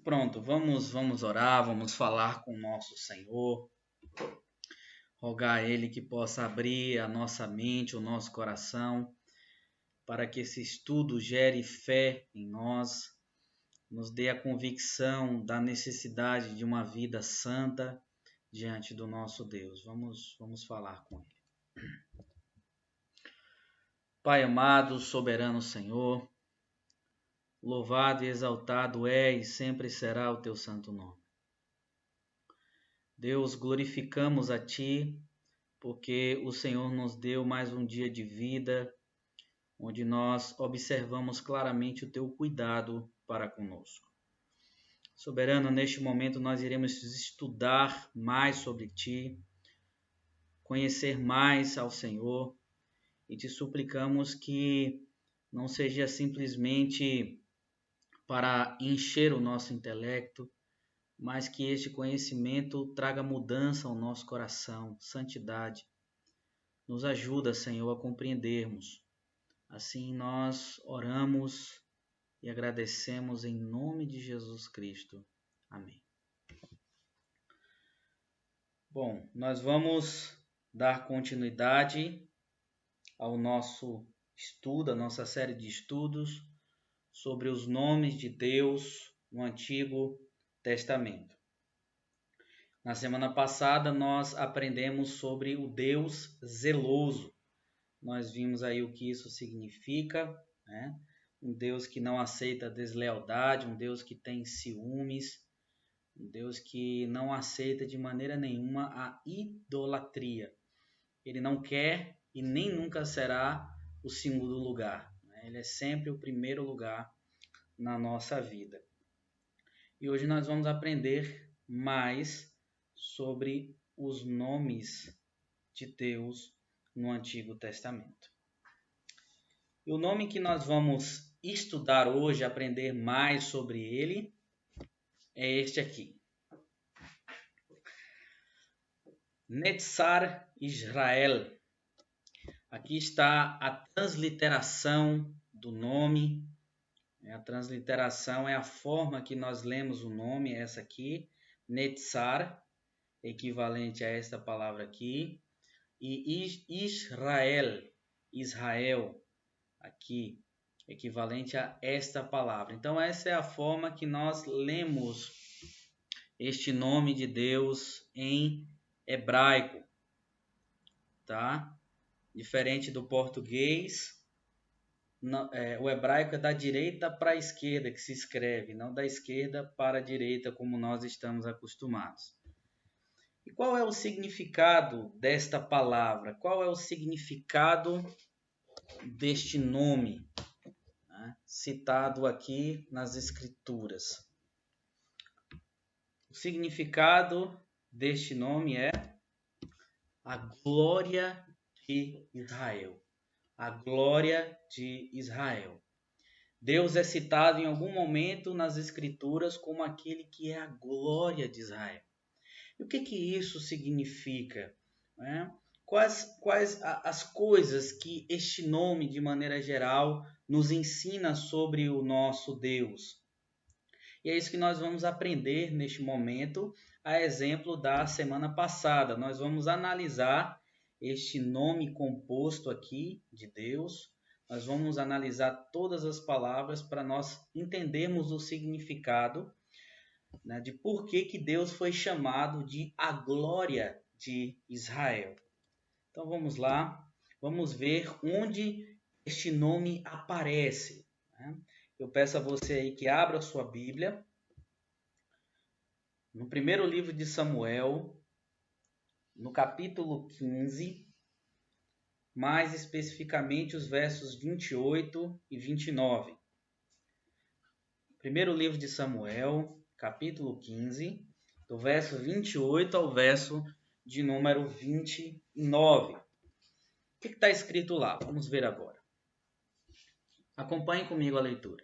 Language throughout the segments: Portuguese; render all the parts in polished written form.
Pronto, vamos orar, vamos falar com o nosso Senhor, rogar a Ele que possa abrir a nossa mente, o nosso coração, para que esse estudo gere fé em nós, nos dê a convicção da necessidade de uma vida santa diante do nosso Deus. Vamos falar com Ele. Pai amado, soberano Senhor, louvado e exaltado é e sempre será o teu santo nome. Deus, glorificamos a Ti, porque o Senhor nos deu mais um dia de vida, onde nós observamos claramente o Teu cuidado para conosco. Soberano, neste momento nós iremos estudar mais sobre Ti, conhecer mais ao Senhor, e Te suplicamos que não seja simplesmente para encher o nosso intelecto, mas que este conhecimento traga mudança ao nosso coração, santidade. Nos ajuda, Senhor, a compreendermos. Assim nós oramos e agradecemos em nome de Jesus Cristo. Amém. Bom, nós vamos dar continuidade ao nosso estudo, a nossa série de estudos sobre os nomes de Deus no Antigo Testamento. Na semana passada nós aprendemos sobre o Deus zeloso. Nós vimos aí o que isso significa, né? Um Deus que não aceita deslealdade, um Deus que tem ciúmes, um Deus que não aceita de maneira nenhuma a idolatria. Ele não quer e nem nunca será o segundo lugar, né? Ele é sempre o primeiro lugar na nossa vida. E hoje nós vamos aprender mais sobre os nomes de Deus no Antigo Testamento. E o nome que nós vamos estudar hoje, aprender mais sobre ele, é este aqui. Netzar Israel. Aqui está a transliteração do nome. A transliteração é a forma que nós lemos o nome, essa aqui. Netzar, equivalente a esta palavra aqui. E Israel, aqui, equivalente a esta palavra. Então, essa é a forma que nós lemos este nome de Deus em hebraico, tá? Diferente do português, o hebraico é da direita para a esquerda que se escreve, não da esquerda para a direita, como nós estamos acostumados. E qual é o significado desta palavra? Qual é o significado deste nome, né, citado aqui nas Escrituras? O significado deste nome é a glória de Israel. A glória de Israel. Deus é citado em algum momento nas Escrituras como aquele que é a glória de Israel. E o que isso significa? Né? Quais as coisas que este nome, de maneira geral, nos ensina sobre o nosso Deus? E é isso que nós vamos aprender neste momento, a exemplo da semana passada. Nós vamos analisar este nome composto aqui de Deus. Nós vamos analisar todas as palavras para nós entendermos o significado, né, de por que Deus foi chamado de a glória de Israel. Então vamos lá, vamos ver onde este nome aparece, né? Eu peço a você aí que abra a sua Bíblia no primeiro livro de Samuel, no capítulo 15, mais especificamente os versos 28 e 29. Primeiro livro de Samuel, capítulo 15, do verso 28 ao verso de número 29. O que está escrito lá? Vamos ver agora. Acompanhe comigo a leitura.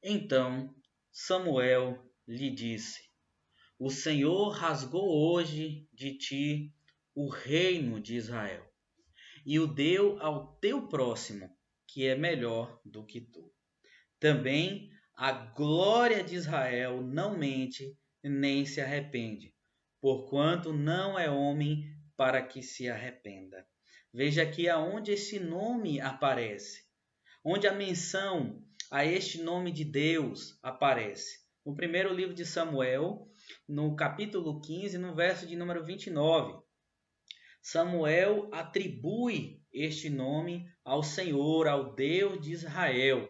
Então Samuel lhe disse: O Senhor rasgou hoje de ti o reino de Israel e o deu ao teu próximo, que é melhor do que tu. Também A glória de Israel não mente nem se arrepende, porquanto não é homem para que se arrependa. Veja aqui aonde esse nome aparece, onde a menção a este nome de Deus aparece. No primeiro livro de Samuel, no capítulo 15, no verso de número 29. Samuel atribui este nome ao Senhor, ao Deus de Israel.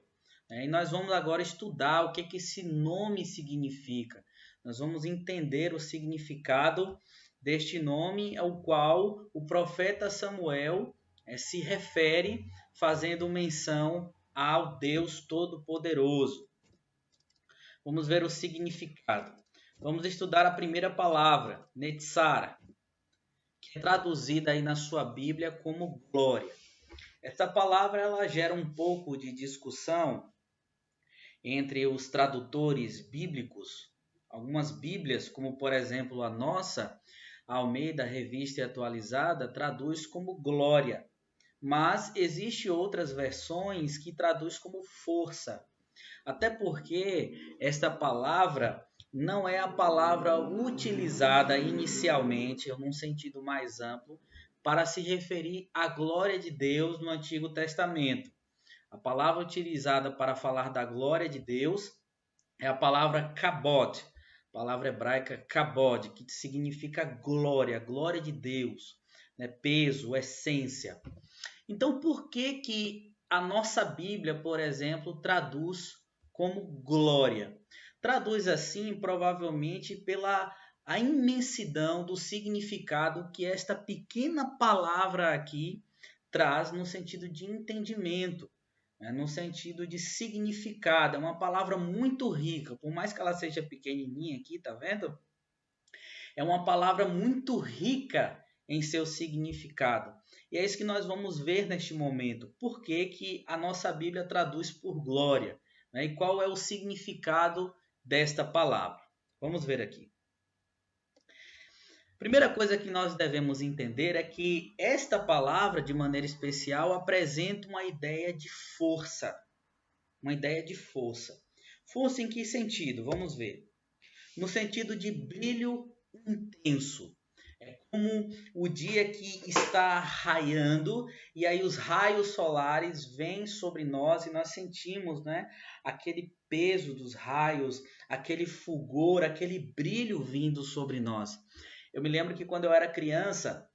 E nós vamos agora estudar o que esse nome significa. Nós vamos entender o significado deste nome ao qual o profeta Samuel se refere, fazendo menção ao Deus Todo-Poderoso. Vamos ver o significado. Vamos estudar a primeira palavra, Netzara, que é traduzida aí na sua Bíblia como glória. Essa palavra ela gera um pouco de discussão entre os tradutores bíblicos. Algumas Bíblias, como por exemplo a nossa, a Almeida Revista e Atualizada, traduz como glória. Mas existem outras versões que traduz como força. Até porque esta palavra não é a palavra utilizada inicialmente, num sentido mais amplo, para se referir à glória de Deus no Antigo Testamento. A palavra utilizada para falar da glória de Deus é a palavra kabod, palavra hebraica kabod, que significa glória, glória de Deus, né? Peso, essência. Então, por que a nossa Bíblia, por exemplo, traduz como glória? Traduz assim, provavelmente, pela a imensidão do significado que esta pequena palavra aqui traz no sentido de entendimento, né? No sentido de significado. É uma palavra muito rica, por mais que ela seja pequenininha aqui, tá vendo? É uma palavra muito rica em seu significado. E é isso que nós vamos ver neste momento. Por que a nossa Bíblia traduz por glória? Né? E qual é o significado desta palavra? Vamos ver aqui. Primeira coisa que nós devemos entender é que esta palavra, de maneira especial, apresenta uma ideia de força. Uma ideia de força. Força em que sentido? Vamos ver. No sentido de brilho intenso. É como o dia que está raiando e aí os raios solares vêm sobre nós e nós sentimos, né, aquele peso dos raios, aquele fulgor, aquele brilho vindo sobre nós. Eu me lembro que quando eu era criança,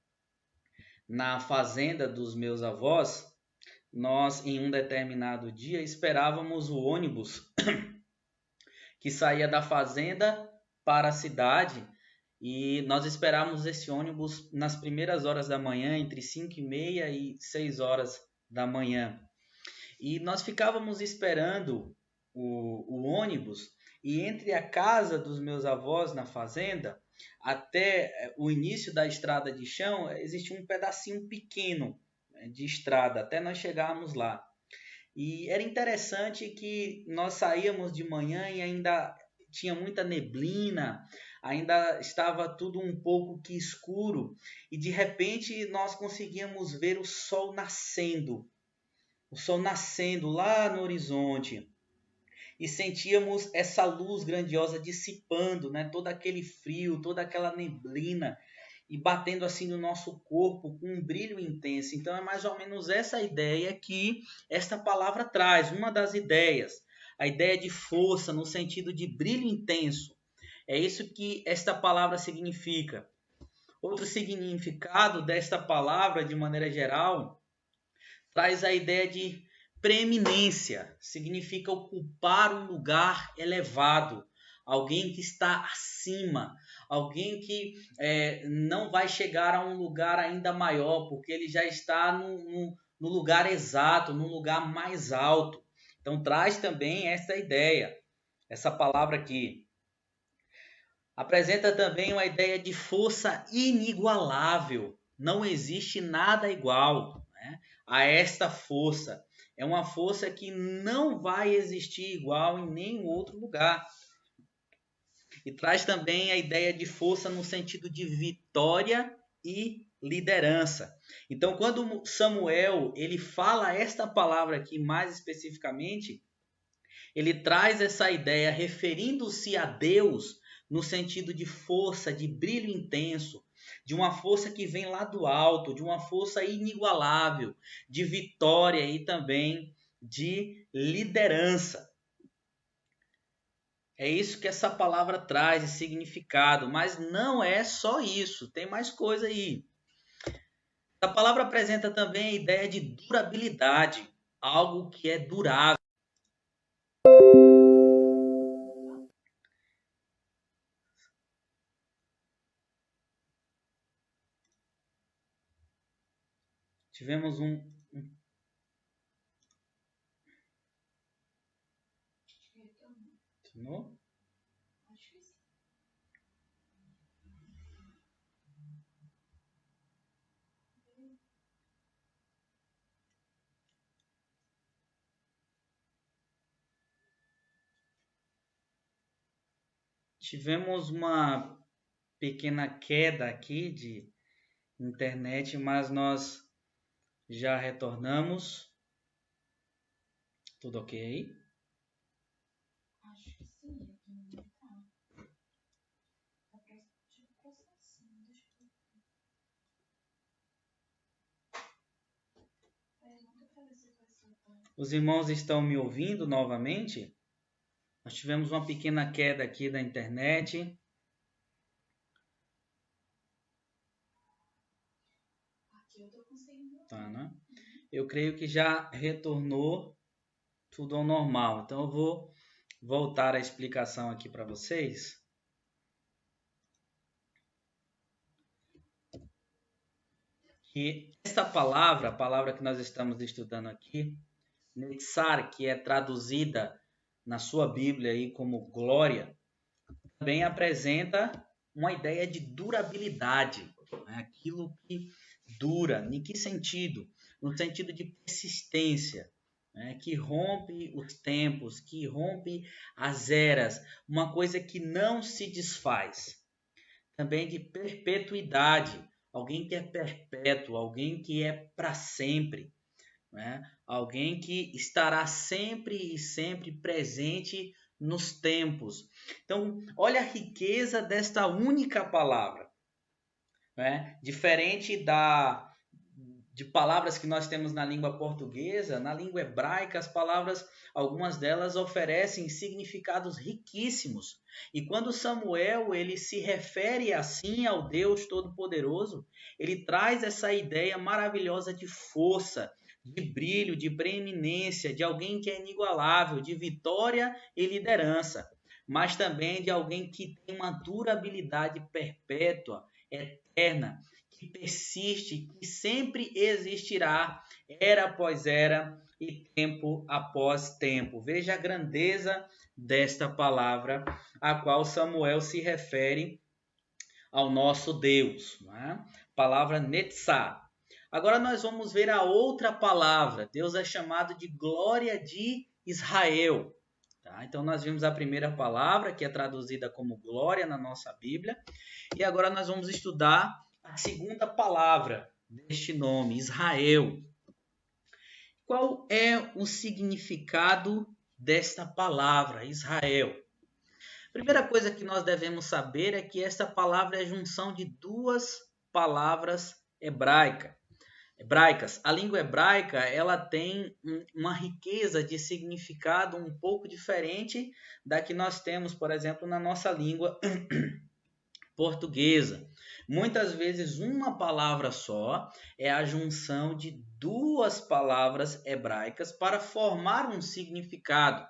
na fazenda dos meus avós, nós em um determinado dia esperávamos o ônibus que saía da fazenda para a cidade. E nós esperávamos esse ônibus nas primeiras horas da manhã, entre 5h30 e 6 horas da manhã. E nós ficávamos esperando o ônibus, e entre a casa dos meus avós na fazenda até o início da estrada de chão, existia um pedacinho pequeno, né, de estrada, até nós chegarmos lá. E era interessante que nós saíamos de manhã e ainda tinha muita neblina, ainda estava tudo um pouco que escuro, e de repente nós conseguíamos ver o sol nascendo lá no horizonte, e sentíamos essa luz grandiosa dissipando, né, todo aquele frio, toda aquela neblina, e batendo assim no nosso corpo com um brilho intenso. Então é mais ou menos essa ideia que esta palavra traz, uma das ideias, a ideia de força no sentido de brilho intenso. É isso que esta palavra significa. Outro significado desta palavra, de maneira geral, traz a ideia de preeminência. Significa ocupar um lugar elevado, alguém que está acima, alguém que não vai chegar a um lugar ainda maior, porque ele já está no lugar exato, no lugar mais alto. Então traz também essa ideia, essa palavra aqui. Apresenta também uma ideia de força inigualável. Não existe nada igual, né, a esta força. É uma força que não vai existir igual em nenhum outro lugar. E traz também a ideia de força no sentido de vitória e liderança. Então, quando Samuel ele fala esta palavra aqui mais especificamente, Ele traz essa ideia referindo-se a Deus no sentido de força, de brilho intenso, de uma força que vem lá do alto, de uma força inigualável, de vitória e também de liderança. É isso que essa palavra traz de significado, mas não é só isso, tem mais coisa aí. A palavra apresenta também a ideia de durabilidade, algo que é durável. Tivemos Continuou? Tivemos uma pequena queda aqui de internet, mas nós já retornamos. Tudo ok? Acho que sim, aqui não tá. Tá processando, deixa eu ver. Pergunta pra ver se a pessoa tá. Os irmãos estão me ouvindo novamente? Nós tivemos uma pequena queda aqui da internet. Aqui eu tô conseguindo. Tá, né? Eu creio que já retornou tudo ao normal. Então eu vou voltar a explicação aqui para vocês. Que esta palavra, a palavra que nós estamos estudando aqui, Netzar, que é traduzida na sua Bíblia aí como glória, também apresenta uma ideia de durabilidade, né? Aquilo que dura. Em que sentido? No sentido de persistência, né? Que rompe os tempos, que rompe as eras, uma coisa que não se desfaz. Também de perpetuidade, alguém que é perpétuo, alguém que é para sempre, né? Alguém que estará sempre e sempre presente nos tempos. Então, olha a riqueza desta única palavra, né? Diferente de palavras que nós temos na língua portuguesa, na língua hebraica, as palavras, algumas delas oferecem significados riquíssimos. E quando Samuel ele se refere assim ao Deus Todo-Poderoso, ele traz essa ideia maravilhosa de força, de brilho, de preeminência, de alguém que é inigualável, de vitória e liderança, mas também de alguém que tem uma durabilidade perpétua, eterna, que persiste, que sempre existirá, era após era e tempo após tempo. Veja a grandeza desta palavra, a qual Samuel se refere ao nosso Deus, né? Palavra Netzah. Agora nós vamos ver a outra palavra. Deus é chamado de glória de Israel. Tá? Então nós vimos a primeira palavra, que é traduzida como glória na nossa Bíblia. E agora nós vamos estudar a segunda palavra deste nome, Israel. Qual é o significado desta palavra, Israel? A primeira coisa que nós devemos saber é que esta palavra é a junção de duas palavras hebraicas. A língua hebraica ela tem uma riqueza de significado um pouco diferente da que nós temos, por exemplo, na nossa língua portuguesa. Muitas vezes uma palavra só é a junção de duas palavras hebraicas para formar um significado,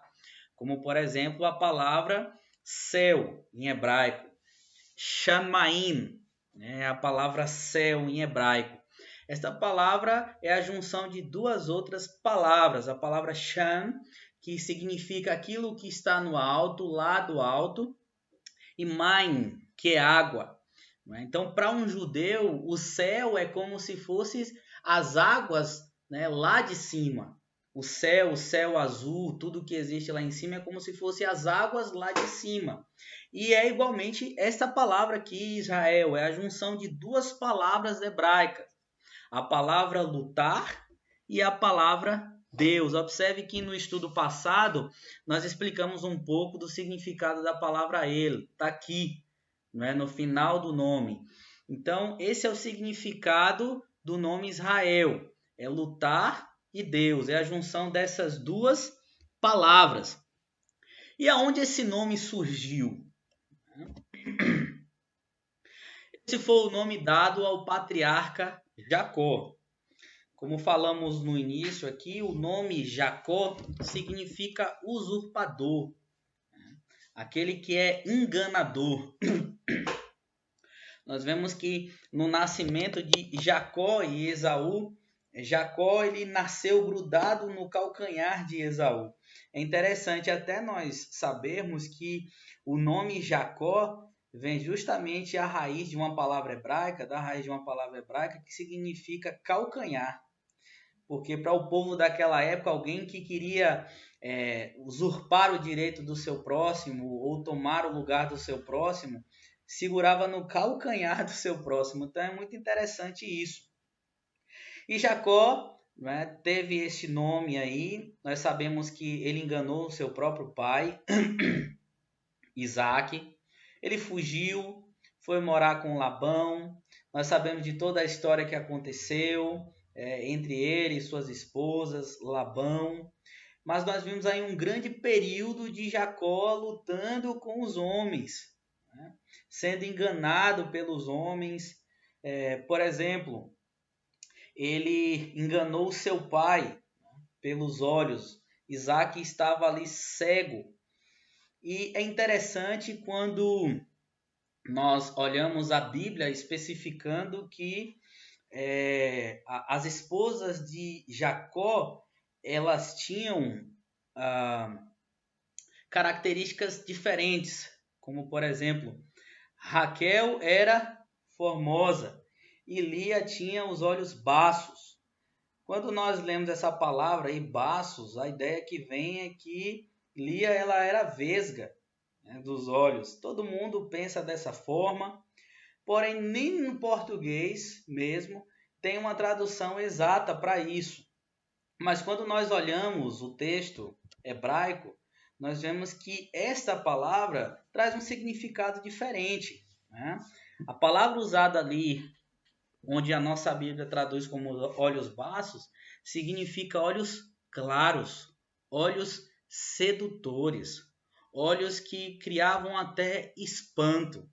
como por exemplo a palavra céu em hebraico, Shamaim, né, a palavra céu em hebraico. Esta palavra é a junção de duas outras palavras, a palavra Sham, que significa aquilo que está no alto, lá do alto, e Maim, que é água. Então, para um judeu, o céu é como se fossem as águas, né, lá de cima. O céu azul, tudo que existe lá em cima é como se fossem as águas lá de cima. E é igualmente essa palavra aqui, Israel, é a junção de duas palavras hebraicas. A palavra lutar e a palavra Deus. Observe que no estudo passado nós explicamos um pouco do significado da palavra El. Está aqui, né, no final do nome. Então, esse é o significado do nome Israel. É lutar e Deus. É a junção dessas duas palavras. E aonde esse nome surgiu? Esse foi o nome dado ao patriarca Jacó. Como falamos no início aqui, o nome Jacó significa usurpador, aquele que é enganador. Nós vemos que no nascimento de Jacó e Esaú, Jacó ele nasceu grudado no calcanhar de Esaú. É interessante até nós sabermos que o nome Jacó vem justamente a raiz de uma palavra hebraica, que significa calcanhar. Porque para o povo daquela época, alguém que queria usurpar o direito do seu próximo ou tomar o lugar do seu próximo, segurava no calcanhar do seu próximo. Então é muito interessante isso. E Jacó, né, teve esse nome aí. Nós sabemos que ele enganou o seu próprio pai, Isaac. Ele fugiu, foi morar com Labão. Nós sabemos de toda a história que aconteceu entre ele e suas esposas, Labão. Mas nós vimos aí um grande período de Jacó lutando com os homens, né? Sendo enganado pelos homens. Por exemplo, ele enganou seu pai pelos olhos. Isaac estava ali cego. E é interessante quando nós olhamos a Bíblia especificando que as esposas de Jacó, elas tinham características diferentes, como por exemplo, Raquel era formosa e Lia tinha os olhos baços. Quando nós lemos essa palavra aí, baços, a ideia que vem é que Lia ela era vesga, né, dos olhos. Todo mundo pensa dessa forma, porém nem no português mesmo tem uma tradução exata para isso. Mas quando nós olhamos o texto hebraico, nós vemos que esta palavra traz um significado diferente, né? A palavra usada ali, onde a nossa Bíblia traduz como olhos baços, significa olhos claros, olhos sedutores, olhos que criavam até espanto.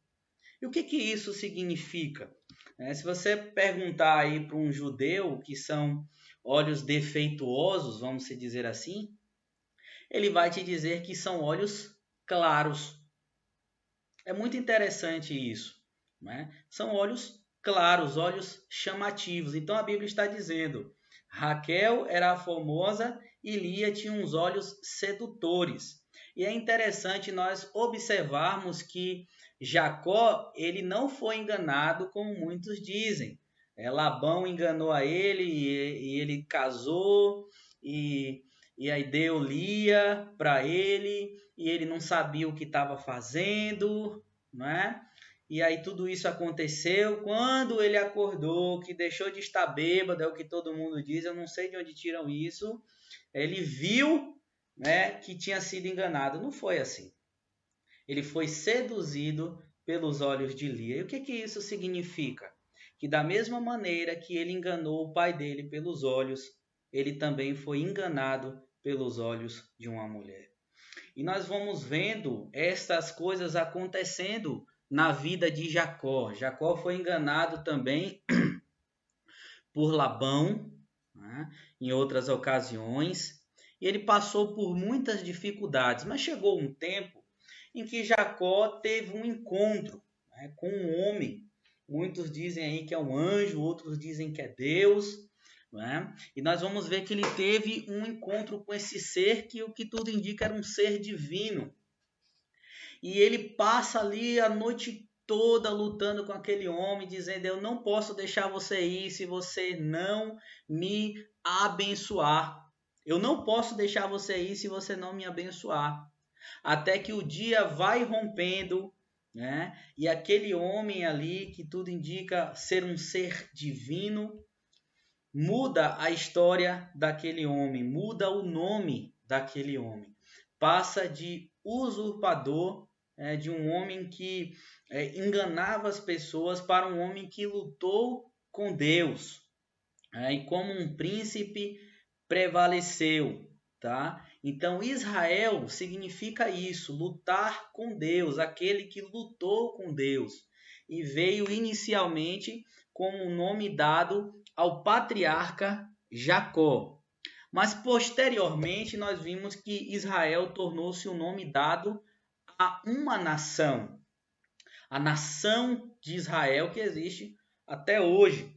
E o que isso significa? Se você perguntar aí para um judeu que são olhos defeituosos, vamos dizer assim, ele vai te dizer que são olhos claros. É muito interessante isso, né? São olhos claros, olhos chamativos. Então a Bíblia está dizendo, Raquel era formosa e Lia tinha uns olhos sedutores. E é interessante nós observarmos que Jacó, ele não foi enganado como muitos dizem. Labão enganou a ele e ele casou e aí deu Lia para ele e ele não sabia o que estava fazendo, não é? E aí tudo isso aconteceu quando ele acordou, que deixou de estar bêbado, é o que todo mundo diz, eu não sei de onde tiram isso. Ele viu, né, que tinha sido enganado. Não foi assim. Ele foi seduzido pelos olhos de Lia. E o que isso significa? Que da mesma maneira que ele enganou o pai dele pelos olhos, ele também foi enganado pelos olhos de uma mulher. E nós vamos vendo estas coisas acontecendo na vida de Jacó. Jacó foi enganado também por Labão, né, em outras ocasiões. E ele passou por muitas dificuldades, mas chegou um tempo em que Jacó teve um encontro, né, com um homem. Muitos dizem aí que é um anjo, outros dizem que é Deus, né? E nós vamos ver que ele teve um encontro com esse ser que o que tudo indica era um ser divino. E ele passa ali a noite toda lutando com aquele homem, dizendo, eu não posso deixar você ir se você não me abençoar. Eu não posso deixar você ir se você não me abençoar. Até que o dia vai rompendo, né? E aquele homem ali, que tudo indica ser um ser divino, muda a história daquele homem, muda o nome daquele homem. Passa de usurpador, de um homem que enganava as pessoas, para um homem que lutou com Deus. E como um príncipe prevaleceu, tá? Então Israel significa isso, lutar com Deus, aquele que lutou com Deus. E veio inicialmente como um nome dado ao patriarca Jacó. Mas posteriormente nós vimos que Israel tornou-se um nome dado a uma nação. A nação de Israel que existe até hoje.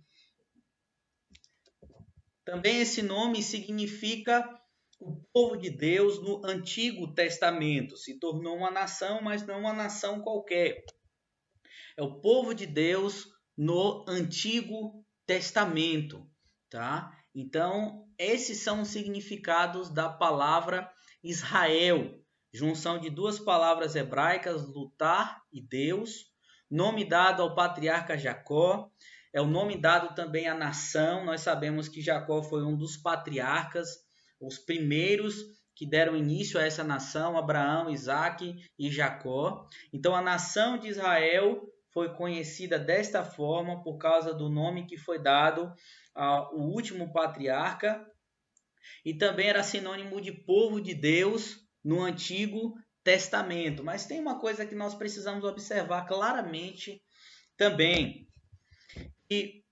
Também esse nome significa o povo de Deus no Antigo Testamento. Se tornou uma nação, mas não uma nação qualquer. É o povo de Deus no Antigo Testamento, tá? Então, esses são os significados da palavra Israel. Junção de duas palavras hebraicas, lutar e Deus. Nome dado ao patriarca Jacó. É o nome dado também à nação. Nós sabemos que Jacó foi um dos patriarcas, os primeiros que deram início a essa nação, Abraão, Isaque e Jacó. Então, a nação de Israel foi conhecida desta forma por causa do nome que foi dado ao último patriarca. E também era sinônimo de povo de Deus no Antigo Testamento. Mas tem uma coisa que nós precisamos observar claramente também, que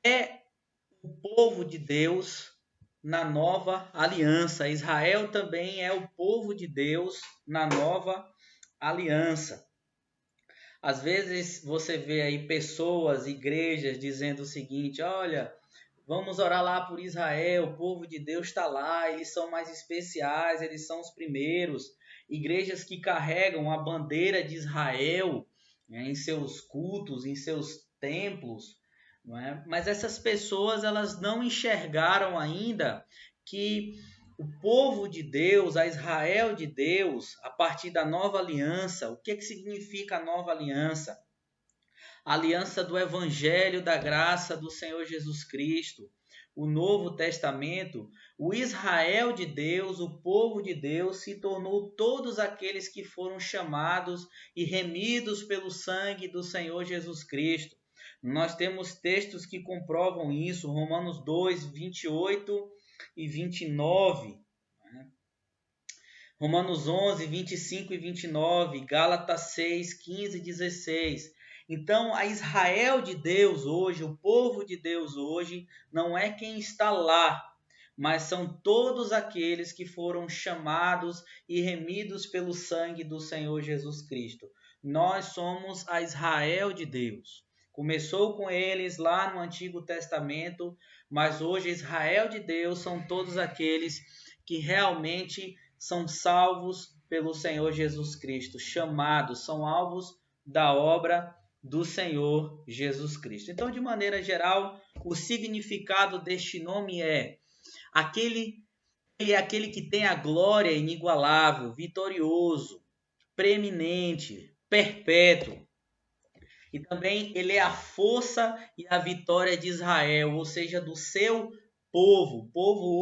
é o povo de Deus na nova aliança. Israel também é o povo de Deus na nova aliança. Às vezes você vê aí pessoas, igrejas dizendo o seguinte: olha, vamos orar lá por Israel, o povo de Deus está lá, eles são mais especiais, eles são os primeiros. Igrejas que carregam a bandeira de Israel, né, em seus cultos, em seus templos. Não é? Mas essas pessoas, elas não enxergaram ainda que o povo de Deus, a Israel de Deus, a partir da nova aliança, o que significa a nova aliança? A aliança do Evangelho da graça do Senhor Jesus Cristo, o Novo Testamento, o Israel de Deus, o povo de Deus, se tornou todos aqueles que foram chamados e remidos pelo sangue do Senhor Jesus Cristo. Nós temos textos que comprovam isso, Romanos 2, 28 e 29, Romanos 11, 25 e 29, Gálatas 6, 15 e 16. Então, a Israel de Deus hoje, o povo de Deus hoje, não é quem está lá, mas são todos aqueles que foram chamados e remidos pelo sangue do Senhor Jesus Cristo. Nós somos a Israel de Deus. Começou com eles lá no Antigo Testamento, mas hoje Israel de Deus são todos aqueles que realmente são salvos pelo Senhor Jesus Cristo, chamados, são alvos da obra do Senhor Jesus Cristo. Então, de maneira geral, o significado deste nome é ele é aquele que tem a glória inigualável, vitorioso, preeminente, perpétuo. E também ele é a força e a vitória de Israel, ou seja, do seu povo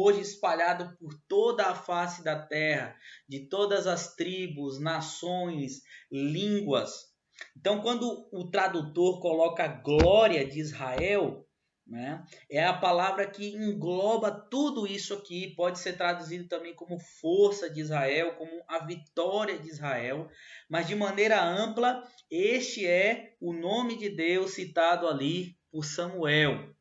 hoje espalhado por toda a face da terra, de todas as tribos, nações, línguas. Então, quando o tradutor coloca glória de Israel, né, é a palavra que engloba tudo isso aqui, pode ser traduzido também como força de Israel, como a vitória de Israel, mas de maneira ampla, este é o nome de Deus citado ali por Samuel.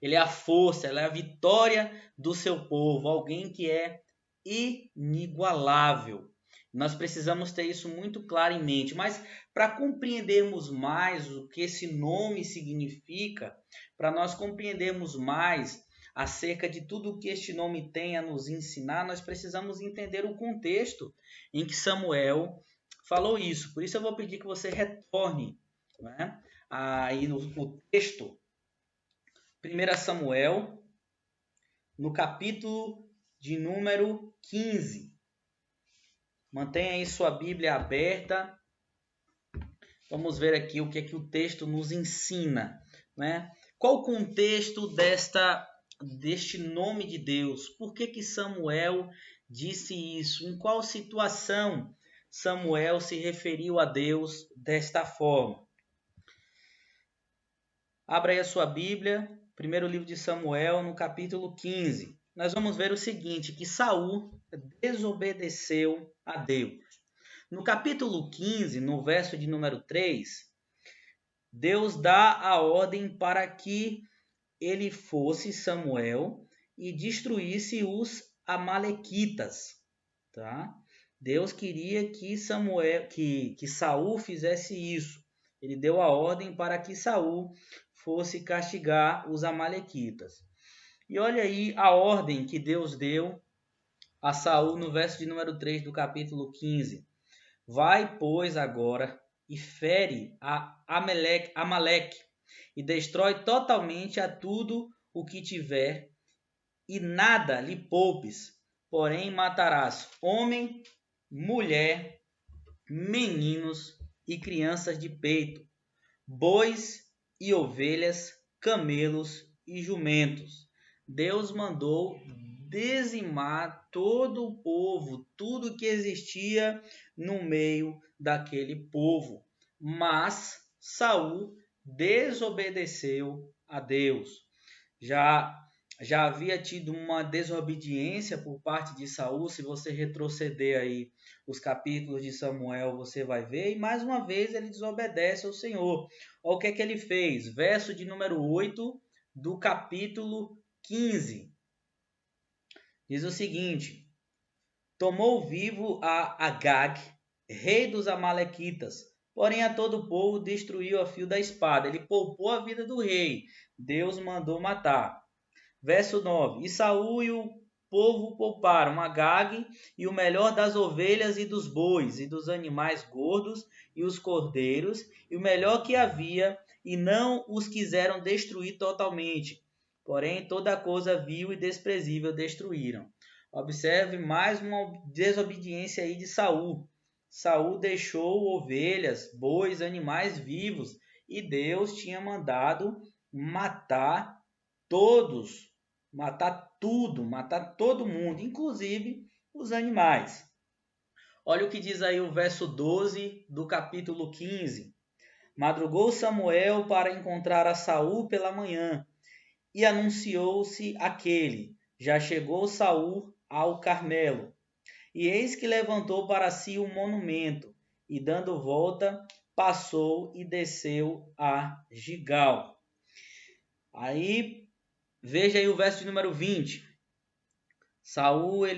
Ele é a força, ele é a vitória do seu povo, alguém que é inigualável. Nós precisamos ter isso muito claro em mente, mas para compreendermos mais o que esse nome significa, para nós compreendermos mais acerca de tudo o que este nome tem a nos ensinar, nós precisamos entender o contexto em que Samuel falou isso. Por isso eu vou pedir que você retorne, né, aí no texto 1 Samuel, no capítulo de número 15. Mantenha aí sua Bíblia aberta. Vamos ver aqui o que é que o texto nos ensina, né? Qual o contexto deste nome de Deus? Por que Samuel disse isso? Em qual situação Samuel se referiu a Deus desta forma? Abra aí a sua Bíblia, primeiro livro de Samuel, no capítulo 15. Nós vamos ver o seguinte, que Saul desobedeceu a Deus. No capítulo 15, no verso de número 3, Deus dá a ordem para que ele fosse, Samuel, e destruísse os amalequitas, tá? Deus queria que Saul fizesse isso. Ele deu a ordem para que Saul fosse castigar os amalequitas. E olha aí a ordem que Deus deu a Saul no verso de número 3 do capítulo 15. Vai, pois, agora e fere a Amaleque e destrói totalmente a tudo o que tiver, e nada lhe poupes, porém matarás homem, mulher, meninos e crianças de peito, bois e ovelhas, camelos e jumentos. Deus mandou dizimar todo o povo, tudo que existia no meio daquele povo. Mas Saul desobedeceu a Deus. Já havia tido uma desobediência por parte de Saul. Se você retroceder aí os capítulos de Samuel, você vai ver. E mais uma vez ele desobedece ao Senhor. Olha o que é que ele fez. Verso de número 8 do capítulo 15. Diz o seguinte: tomou vivo a Agag, rei dos amalequitas, porém a todo o povo destruiu a fio da espada. Ele poupou a vida do rei. Deus mandou matar. Verso 9. E Saul e o povo pouparam Agag e o melhor das ovelhas e dos bois e dos animais gordos e os cordeiros e o melhor que havia, e não os quiseram destruir totalmente. Porém toda coisa vil e desprezível destruíram. Observe mais uma desobediência aí de Saul. Saul deixou ovelhas, bois, animais vivos, e Deus tinha mandado matar todos, matar tudo, matar todo mundo, inclusive os animais. Olha o que diz aí o verso 12 do capítulo 15. Madrugou Samuel para encontrar a Saul pela manhã, e anunciou-se aquele: já chegou Saul ao Carmelo. E eis que levantou para si um monumento, e dando volta, passou e desceu a Gigal. Aí, veja aí o verso de número 20. Samuel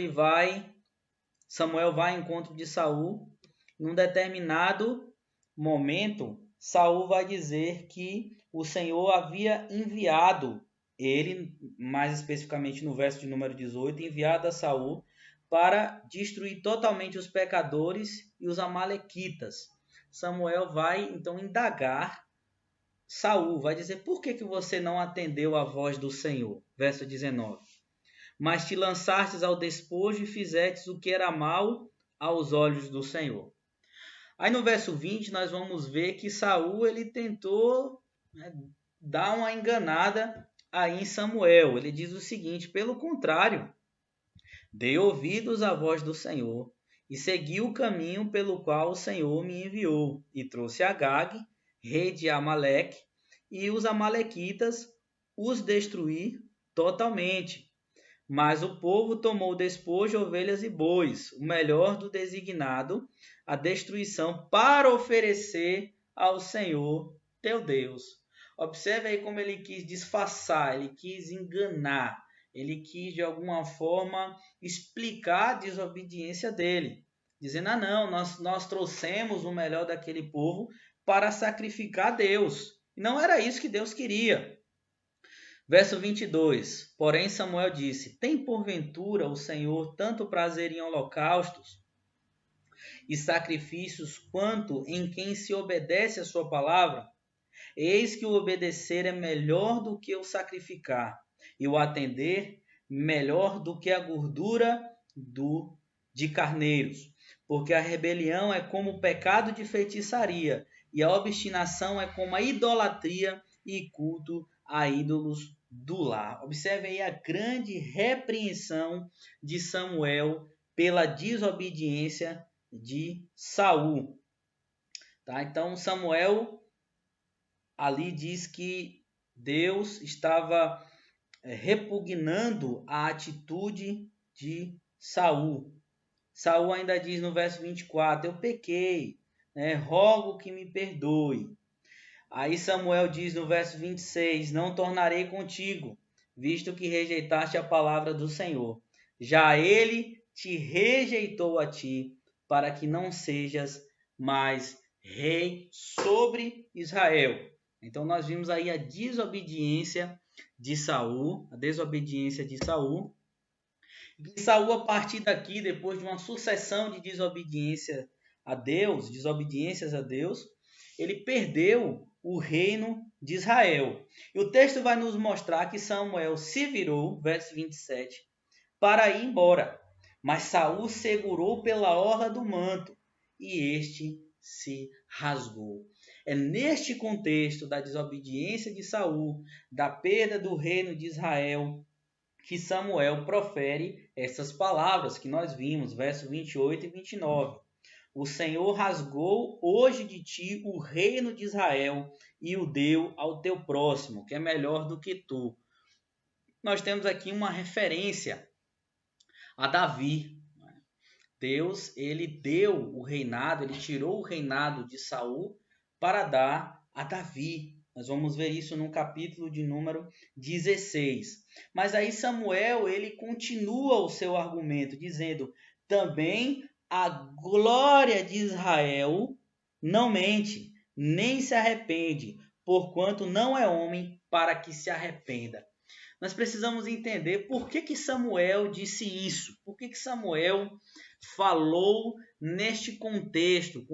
vai ao encontro de Saul. Num determinado momento, Saul vai dizer que o Senhor havia enviado ele, mais especificamente no verso de número 18, enviado a Saul para destruir totalmente os pecadores e os amalequitas. Samuel vai então indagar Saul, vai dizer: por que você não atendeu à voz do Senhor? Verso 19. Mas te lançastes ao despojo e fizestes o que era mal aos olhos do Senhor. Aí no verso 20 nós vamos ver que Saul ele tentou dar uma enganada aí em Samuel. Ele diz o seguinte: pelo contrário, dei ouvidos à voz do Senhor e segui o caminho pelo qual o Senhor me enviou, e trouxe Agag, rei de Amaleque, e os amalequitas os destruí totalmente. Mas o povo tomou despojo, ovelhas e bois, o melhor do designado, a destruição, para oferecer ao Senhor teu Deus. Observe aí como ele quis disfarçar, ele quis enganar, ele quis de alguma forma explicar a desobediência dele, dizendo: não, nós trouxemos o melhor daquele povo para sacrificar a Deus. E não era isso que Deus queria. Verso 22. Porém Samuel disse: tem porventura o Senhor tanto prazer em holocaustos e sacrifícios quanto em quem se obedece à sua palavra? Eis que o obedecer é melhor do que o sacrificar, e o atender melhor do que a gordura de carneiros. Porque a rebelião é como o pecado de feitiçaria, e a obstinação é como a idolatria e culto a ídolos do lar. Observe aí a grande repreensão de Samuel pela desobediência de Saul. Tá? Então Samuel ali diz que Deus estava repugnando a atitude de Saul. Saul ainda diz no verso 24, eu pequei, rogo que me perdoe. Aí Samuel diz no verso 26, não tornarei contigo, visto que rejeitaste a palavra do Senhor. Já ele te rejeitou a ti, para que não sejas mais rei sobre Israel. Então nós vimos aí a desobediência de Saul, E Saul, a partir daqui, depois de uma sucessão de desobediências a Deus, ele perdeu o reino de Israel. E o texto vai nos mostrar que Samuel se virou, verso 27, para ir embora. Mas Saul segurou pela orla do manto e este se rasgou. É neste contexto da desobediência de Saul, da perda do reino de Israel, que Samuel profere essas palavras que nós vimos, versos 28 e 29. O Senhor rasgou hoje de ti o reino de Israel e o deu ao teu próximo, que é melhor do que tu. Nós temos aqui uma referência a Davi. Deus, ele deu o reinado, ele tirou o reinado de Saul para dar a Davi. Nós vamos ver isso no capítulo de número 16. Mas aí Samuel, ele continua o seu argumento, dizendo, também a glória de Israel não mente, nem se arrepende, porquanto não é homem para que se arrependa. Nós precisamos entender por que Samuel disse isso, por que Samuel falou neste contexto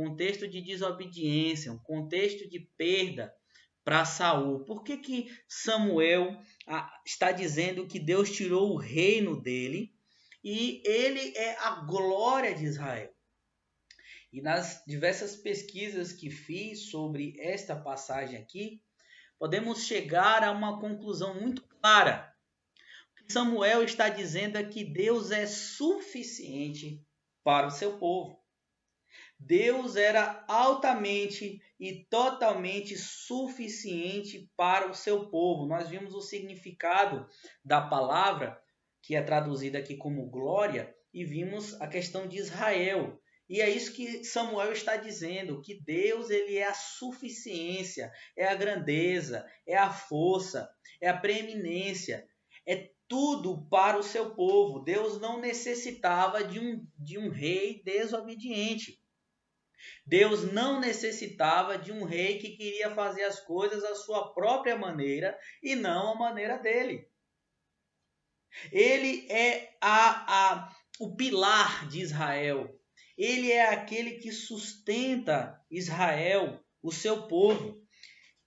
de desobediência, um contexto de perda para Saul. Por que Samuel está dizendo que Deus tirou o reino dele e ele é a glória de Israel? E nas diversas pesquisas que fiz sobre esta passagem aqui, podemos chegar a uma conclusão muito clara. O que Samuel está dizendo é que Deus é suficiente para o seu povo. Deus era altamente e totalmente suficiente para o seu povo. Nós vimos o significado da palavra, que é traduzida aqui como glória, e vimos a questão de Israel. E é isso que Samuel está dizendo, que Deus, ele é a suficiência, é a grandeza, é a força, é a preeminência, é tudo para o seu povo. Deus não necessitava de um rei desobediente. Deus não necessitava de um rei que queria fazer as coisas à sua própria maneira e não à maneira dele. Ele é o pilar de Israel. Ele é aquele que sustenta Israel, o seu povo.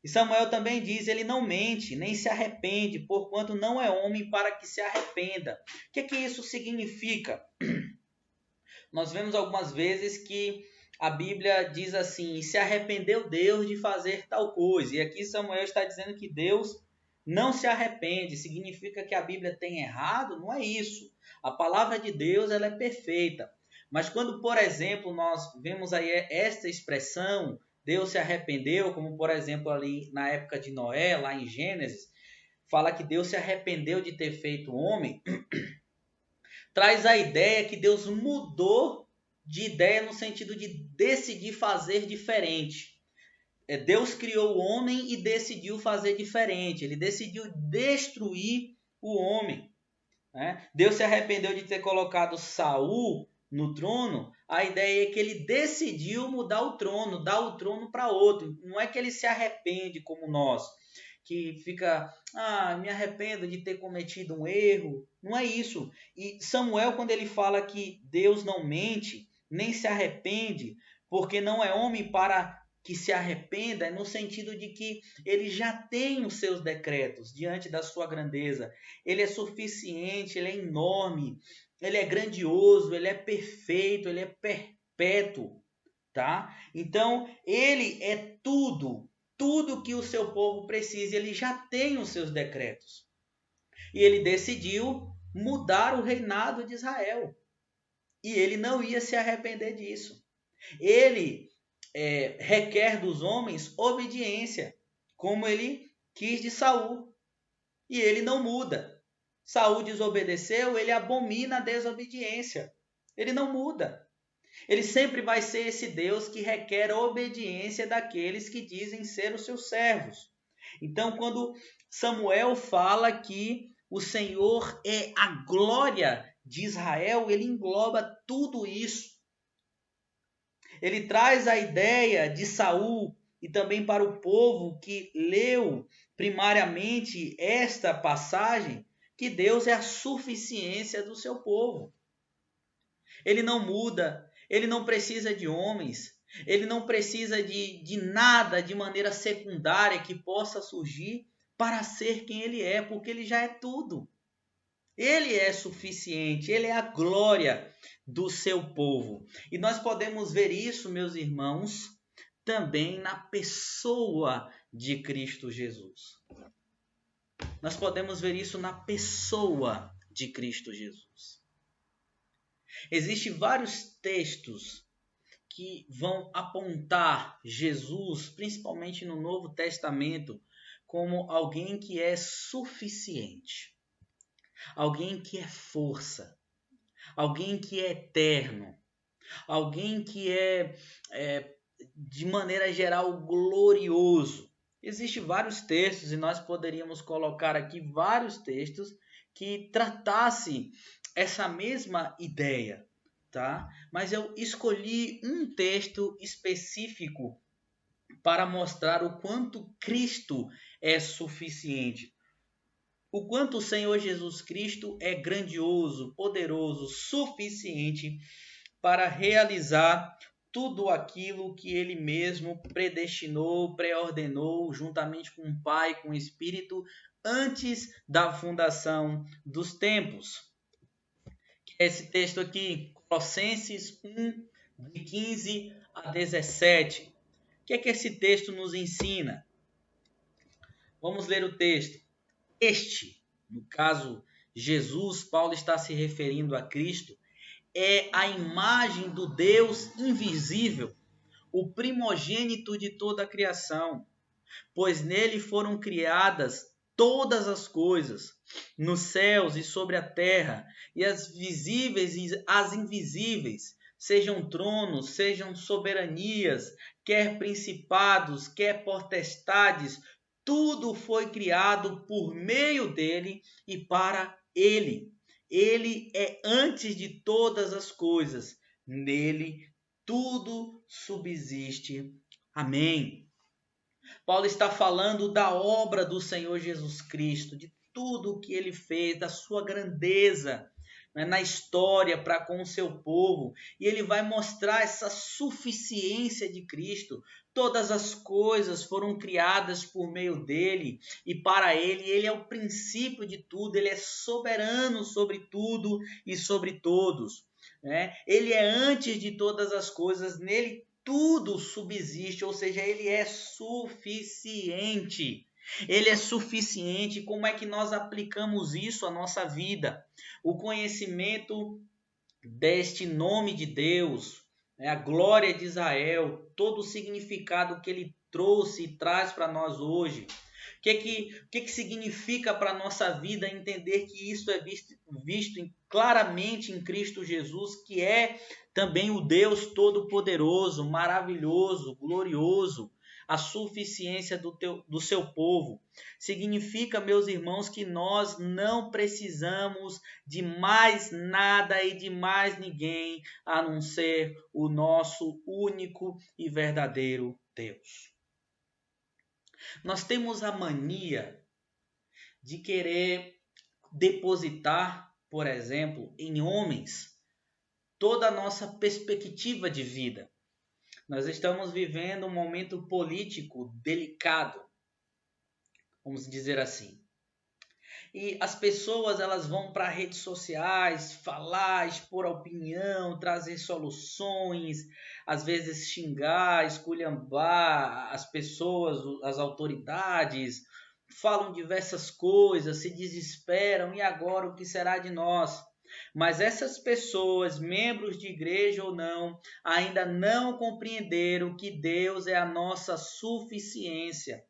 E Samuel também diz, ele não mente, nem se arrepende, porquanto não é homem para que se arrependa. O que isso significa? Nós vemos algumas vezes que a Bíblia diz assim, se arrependeu Deus de fazer tal coisa. E aqui Samuel está dizendo que Deus não se arrepende. Significa que a Bíblia tem errado? Não é isso. A palavra de Deus, ela é perfeita. Mas quando, por exemplo, nós vemos aí esta expressão, Deus se arrependeu, como por exemplo ali na época de Noé, lá em Gênesis, fala que Deus se arrependeu de ter feito o homem, traz a ideia que Deus mudou de ideia no sentido de decidir fazer diferente. Deus criou o homem e decidiu fazer diferente, ele decidiu destruir o homem. Deus se arrependeu de ter colocado Saul no trono, a ideia é que ele decidiu mudar o trono, dar o trono para outro. Não é que ele se arrepende como nós, que fica, me arrependo de ter cometido um erro. Não é isso. E Samuel, quando ele fala que Deus não mente, nem se arrepende, porque não é homem para que se arrependa, é no sentido de que ele já tem os seus decretos diante da sua grandeza. Ele é suficiente, ele é enorme, ele é grandioso, ele é perfeito, ele é perpétuo, tá? Então, ele é tudo tudo que o seu povo precisa. Ele já tem os seus decretos. E ele decidiu mudar o reinado de Israel. E ele não ia se arrepender disso. Ele requer dos homens obediência, como ele quis de Saul. E ele não muda. Saul desobedeceu, ele abomina a desobediência. Ele não muda. Ele sempre vai ser esse Deus que requer a obediência daqueles que dizem ser os seus servos. Então, quando Samuel fala que o Senhor é a glória de Israel, ele engloba tudo isso. Ele traz a ideia de Saul e também para o povo que leu primariamente esta passagem, que Deus é a suficiência do seu povo. Ele não muda, ele não precisa de homens, ele não precisa de nada de maneira secundária que possa surgir para ser quem ele é, porque ele já é tudo. Ele é suficiente, ele é a glória do seu povo. E nós podemos ver isso, meus irmãos, também na pessoa de Cristo Jesus. Nós podemos ver isso na pessoa de Cristo Jesus. Existem vários textos que vão apontar Jesus, principalmente no Novo Testamento, como alguém que é suficiente. Alguém que é força, alguém que é eterno, alguém que é de maneira geral glorioso. Existem vários textos e nós poderíamos colocar aqui vários textos que tratassem essa mesma ideia, tá? Mas eu escolhi um texto específico para mostrar o quanto Cristo é suficiente. O quanto o Senhor Jesus Cristo é grandioso, poderoso, suficiente para realizar tudo aquilo que Ele mesmo predestinou, pré-ordenou, juntamente com o Pai, com o Espírito, antes da fundação dos tempos. Esse texto aqui, Colossenses 1, de 15 a 17. O que é que esse texto nos ensina? Vamos ler o texto. Este, no caso Jesus, Paulo está se referindo a Cristo, é a imagem do Deus invisível, o primogênito de toda a criação, pois nele foram criadas todas as coisas, nos céus e sobre a terra, e as visíveis e as invisíveis, sejam tronos, sejam soberanias, quer principados, quer potestades, tudo foi criado por meio dele e para ele. Ele é antes de todas as coisas. Nele tudo subsiste. Amém. Paulo está falando da obra do Senhor Jesus Cristo, de tudo o que ele fez, da sua grandeza, né, na história para com o seu povo. E ele vai mostrar essa suficiência de Cristo. Todas as coisas foram criadas por meio dele e para ele. Ele é o princípio de tudo, ele é soberano sobre tudo e sobre todos, né? Ele é antes de todas as coisas, nele tudo subsiste, ou seja, ele é suficiente. Ele é suficiente. Como é que nós aplicamos isso à nossa vida? O conhecimento deste nome de Deus, a glória de Israel, todo o significado que ele trouxe e traz para nós hoje. O que significa para a nossa vida entender que isso é visto claramente em Cristo Jesus, que é também o Deus Todo-Poderoso, maravilhoso, glorioso, a suficiência do seu povo. Significa, meus irmãos, que nós não precisamos de mais nada e de mais ninguém a não ser o nosso único e verdadeiro Deus. Nós temos a mania de querer depositar, por exemplo, em homens, toda a nossa perspectiva de vida. Nós estamos vivendo um momento político delicado, vamos dizer assim. e as pessoas elas vão para redes sociais falar, expor a opinião, trazer soluções, às vezes xingar, esculhambar as pessoas, as autoridades, falam diversas coisas, se desesperam, e agora o que será de nós? Mas essas pessoas, membros de igreja ou não, ainda não compreenderam que Deus é a nossa suficiência.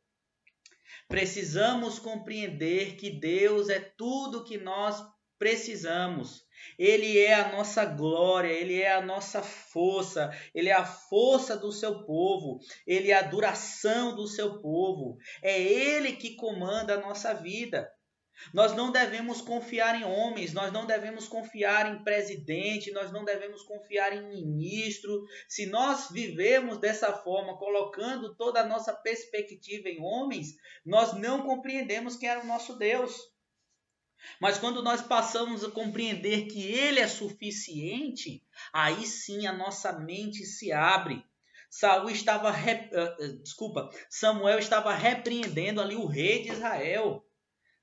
Precisamos compreender que Deus é tudo que nós precisamos. Ele é a nossa glória, Ele é a nossa força, Ele é a força do seu povo, Ele é a duração do seu povo. É Ele que comanda a nossa vida. Nós não devemos confiar em homens, nós não devemos confiar em presidente, nós não devemos confiar em ministro. Se nós vivemos dessa forma, colocando toda a nossa perspectiva em homens, nós não compreendemos quem é o nosso Deus. Mas quando nós passamos a compreender que Ele é suficiente, aí sim a nossa mente se abre. Samuel estava repreendendo ali o rei de Israel.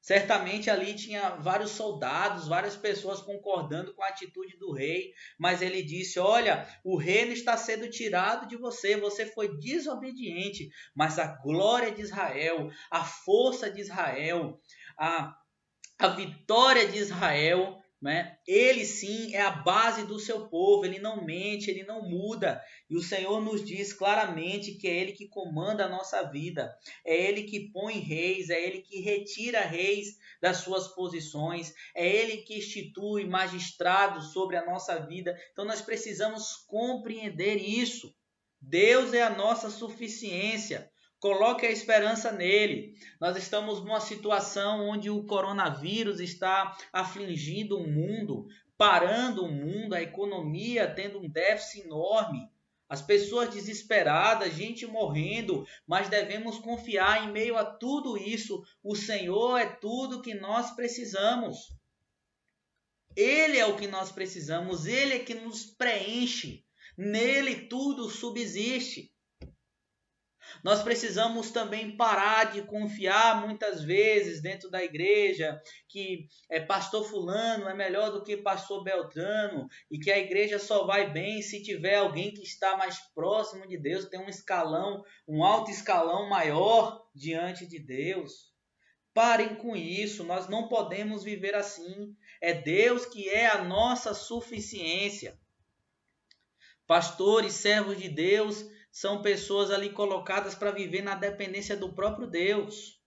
Certamente ali tinha vários soldados, várias pessoas concordando com a atitude do rei, mas ele disse: olha, o reino está sendo tirado de você, você foi desobediente, mas a glória de Israel, a força de Israel, a vitória de Israel, né? Ele sim é a base do seu povo, ele não mente, ele não muda. E o Senhor nos diz claramente que é Ele que comanda a nossa vida, é Ele que põe reis, é Ele que retira reis das suas posições, é Ele que institui magistrados sobre a nossa vida. Então nós precisamos compreender isso. Deus é a nossa suficiência. Coloque a esperança nele. Nós estamos numa situação onde o coronavírus está afligindo o mundo, parando o mundo, a economia tendo um déficit enorme, as pessoas desesperadas, gente morrendo, mas devemos confiar em meio a tudo isso. O Senhor é tudo que nós precisamos. Ele é o que nós precisamos, Ele é que nos preenche. Nele tudo subsiste. Nós precisamos também parar de confiar muitas vezes dentro da igreja que pastor fulano é melhor do que pastor Beltrano e que a igreja só vai bem se tiver alguém que está mais próximo de Deus, tem um escalão, um alto escalão maior diante de Deus. Parem com isso, nós não podemos viver assim. É Deus que é a nossa suficiência. Pastores, servos de Deus, são pessoas ali colocadas para viver na dependência do próprio Deus.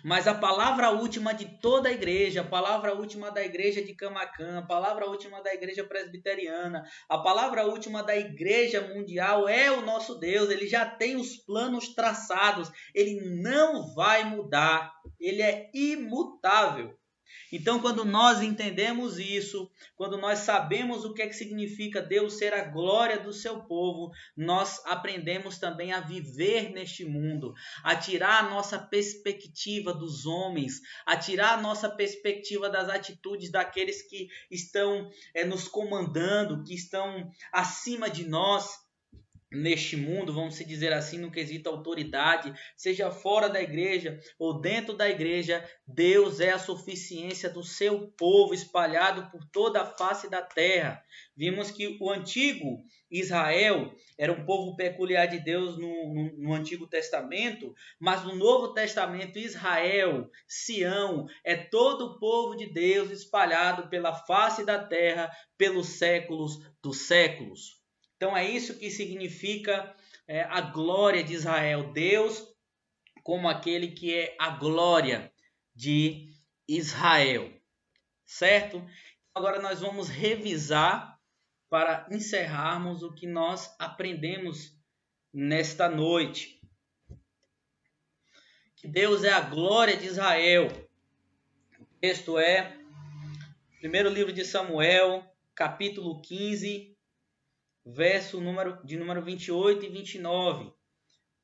Mas a palavra última de toda a igreja, a palavra última da igreja de Camaquã, a palavra última da igreja presbiteriana, a palavra última da igreja mundial é o nosso Deus. Ele já tem os planos traçados, ele não vai mudar, ele é imutável. Então, quando nós entendemos isso, quando nós sabemos o que é que significa Deus ser a glória do seu povo, nós aprendemos também a viver neste mundo, a tirar a nossa perspectiva dos homens, a tirar a nossa perspectiva das atitudes daqueles que estão nos comandando, que estão acima de nós. Neste mundo, vamos dizer assim, no quesito autoridade, seja fora da igreja ou dentro da igreja, Deus é a suficiência do seu povo espalhado por toda a face da terra. Vimos que o antigo Israel era um povo peculiar de Deus no Antigo Testamento, mas no Novo Testamento, Israel, Sião, é todo o povo de Deus espalhado pela face da terra pelos séculos dos séculos. Então é isso que significa a glória de Israel. Deus como aquele que é a glória de Israel. Certo? Agora nós vamos revisar para encerrarmos o que nós aprendemos nesta noite. Que Deus é a glória de Israel. O texto é primeiro livro de Samuel, capítulo 15, verso de número 28 e 29.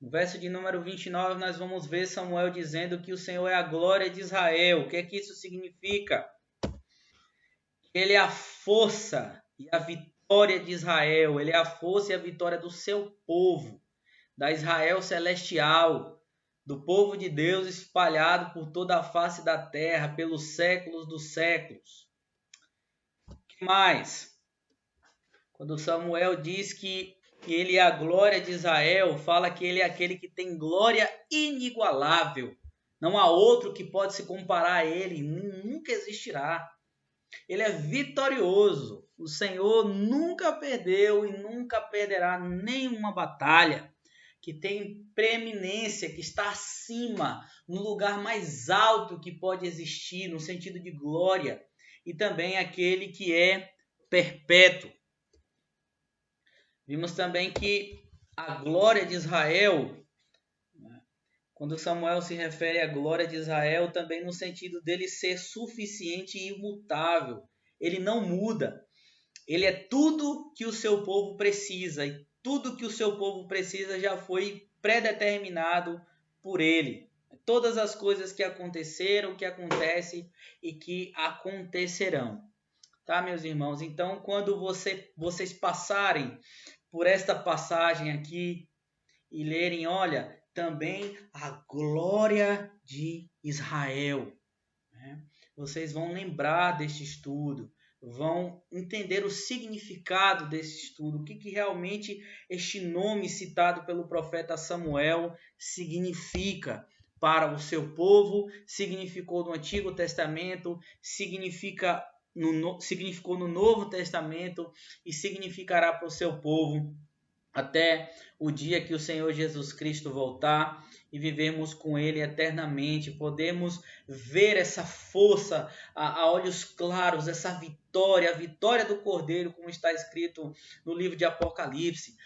No verso de número 29, nós vamos ver Samuel dizendo que o Senhor é a glória de Israel. O que é que isso significa? Ele é a força e a vitória de Israel. Ele é a força e a vitória do seu povo, da Israel celestial, do povo de Deus espalhado por toda a face da terra, pelos séculos dos séculos. O que mais? Quando Samuel diz que ele é a glória de Israel, fala que ele é aquele que tem glória inigualável. Não há outro que pode se comparar a ele, nunca existirá. Ele é vitorioso. O Senhor nunca perdeu e nunca perderá nenhuma batalha. Que tem preeminência, que está acima, no lugar mais alto que pode existir, no sentido de glória. E também aquele que é perpétuo. Vimos também que a glória de Israel, quando Samuel se refere à glória de Israel, também no sentido dele ser suficiente e imutável. Ele não muda. Ele é tudo que o seu povo precisa. E tudo que o seu povo precisa já foi predeterminado por ele. Todas as coisas que aconteceram, que acontecem e que acontecerão. Tá, meus irmãos? Então, quando vocês passarem por esta passagem aqui e lerem, olha, também a glória de Israel, né? Vocês vão lembrar deste estudo, vão entender o significado desse estudo, o que realmente este nome citado pelo profeta Samuel significa para o seu povo, significou no Antigo Testamento, significou no Novo Testamento e significará para o seu povo até o dia que o Senhor Jesus Cristo voltar e vivemos com Ele eternamente. Podemos ver essa força a olhos claros, essa vitória, a vitória do Cordeiro, como está escrito no livro de Apocalipse.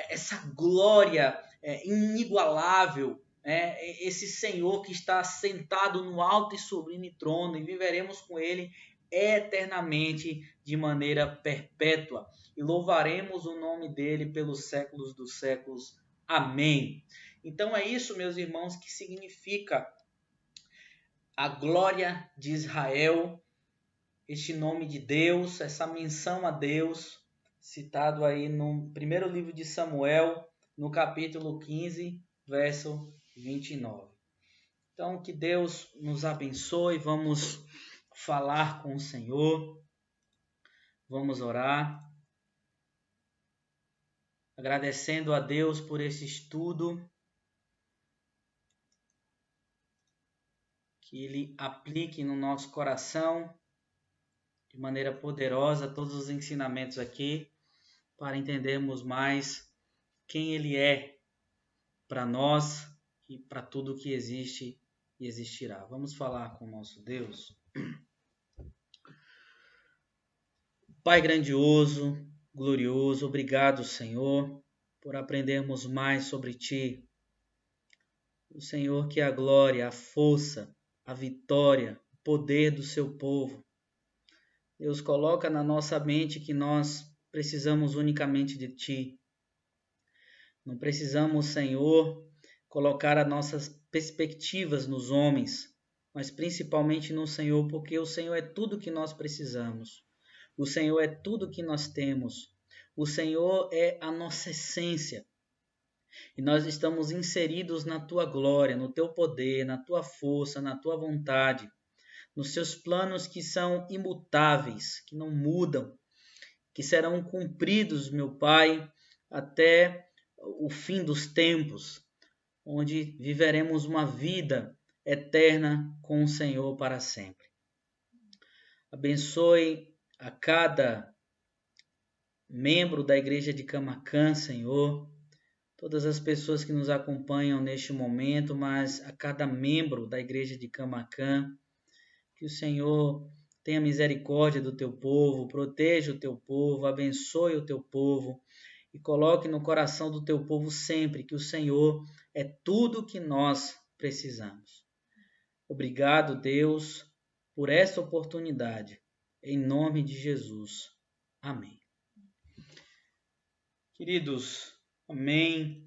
Essa glória inigualável, esse Senhor que está sentado no alto e sublime trono, e viveremos com Ele eternamente, de maneira perpétua. E louvaremos o nome dele pelos séculos dos séculos. Amém. Então é isso, meus irmãos, que significa a glória de Israel, este nome de Deus, essa menção a Deus, citado aí no primeiro livro de Samuel, no capítulo 15, verso 29. Então, que Deus nos abençoe. Vamos falar com o Senhor. Vamos orar. Agradecendo a Deus por esse estudo. Que Ele aplique no nosso coração de maneira poderosa todos os ensinamentos aqui, para entendermos mais quem Ele é para nós e para tudo que existe e existirá. Vamos falar com o nosso Deus. Pai grandioso, glorioso, obrigado, Senhor, por aprendermos mais sobre Ti. O Senhor que é a glória, a força, a vitória, o poder do Seu povo. Deus, coloca na nossa mente que nós precisamos unicamente de Ti. Não precisamos, Senhor, colocar as nossas perspectivas nos homens, mas principalmente no Senhor, porque o Senhor é tudo que nós precisamos. O Senhor é tudo que nós temos. O Senhor é a nossa essência. E nós estamos inseridos na Tua glória, no Teu poder, na Tua força, na Tua vontade, nos Seus planos que são imutáveis, que não mudam, que serão cumpridos, meu Pai, até o fim dos tempos, onde viveremos uma vida eterna com o Senhor para sempre. Abençoe a cada membro da Igreja de Camaquã, Senhor, todas as pessoas que nos acompanham neste momento, mas a cada membro da Igreja de Camaquã, que o Senhor tenha misericórdia do Teu povo, proteja o Teu povo, abençoe o Teu povo e coloque no coração do Teu povo sempre que o Senhor é tudo que nós precisamos. Obrigado, Deus, por esta oportunidade. Em nome de Jesus. Amém. Queridos, amém.